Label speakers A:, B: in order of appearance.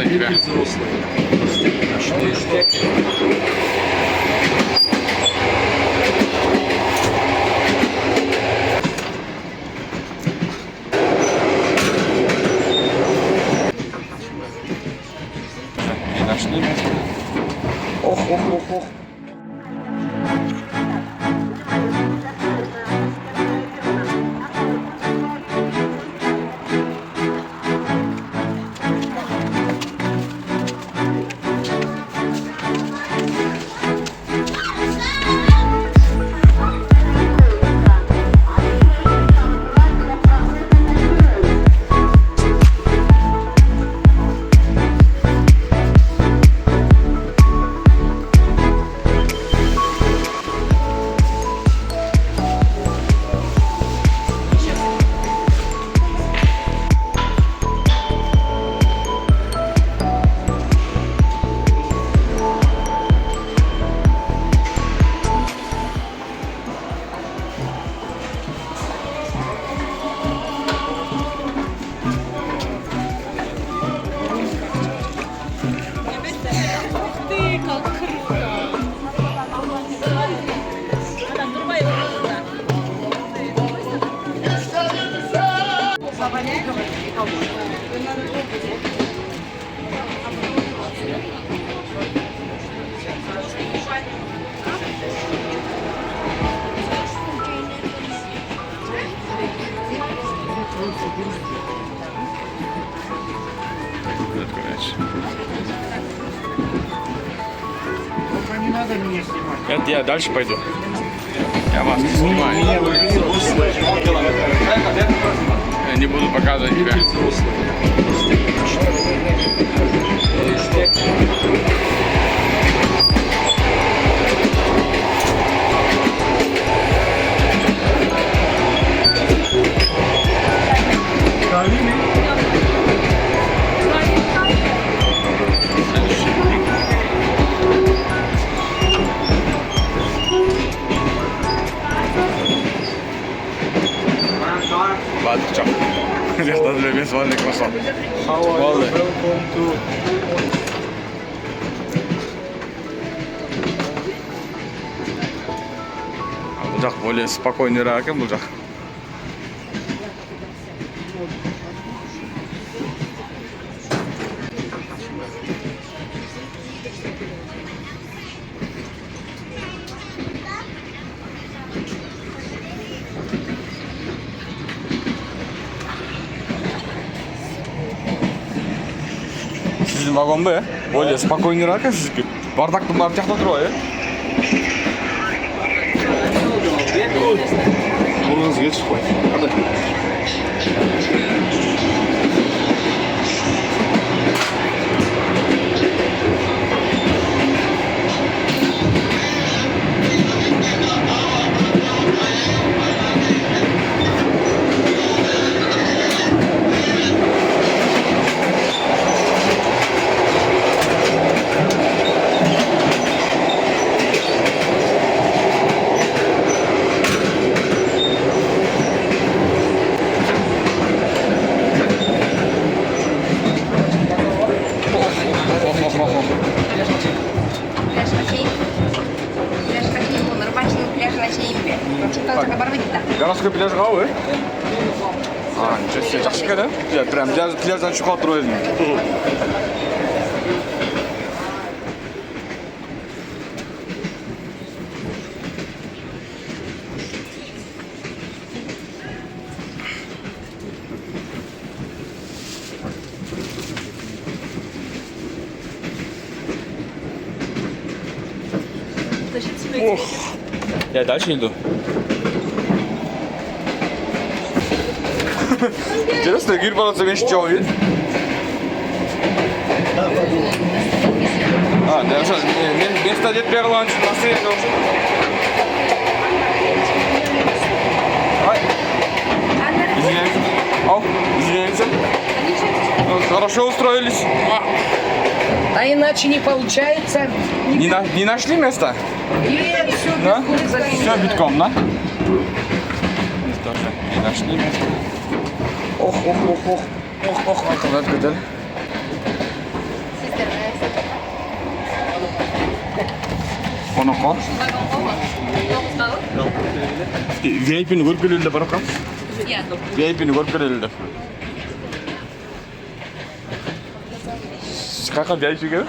A: Дети взрослые. Ночные стоки.
B: Нашли. Ох, ох, ох, ох.
A: Не надо меня снимать.
B: Это я дальше пойду. Я вас не снимаю. Я не буду показывать тебя. Батча. Я даже без ванны красот. Бұл жақ более спокойныйрақ екен бұл жақ. Sizin vagon be. Böyle spokojniyraq sizki. Bardaqni bari жақта тұрып, Burası geç koy. Hadi. Городской пляж қау, ничего себе, жақсы екен, иә? Прям пляждан шығып тұрып едім. Ох, я дальше иду. Интересно, гир баланса меньше чего видит? Да, сейчас, место дед перланч, на среду. Извиняемся. Ау, извиняемся. Хорошо устроились.
C: А иначе не получается.
B: Не нашли место?
C: Нет, все
B: Да?
C: битком забито.
B: Все битком, да? Тоже не нашли место. Ох, ох, ох, ох. Ох, akıllar güzel. Konaqa. VIP'ni ko'rib kelaylik baroqam. VIP'ni ko'rib kelaylik. Qanaqa VIP'ga?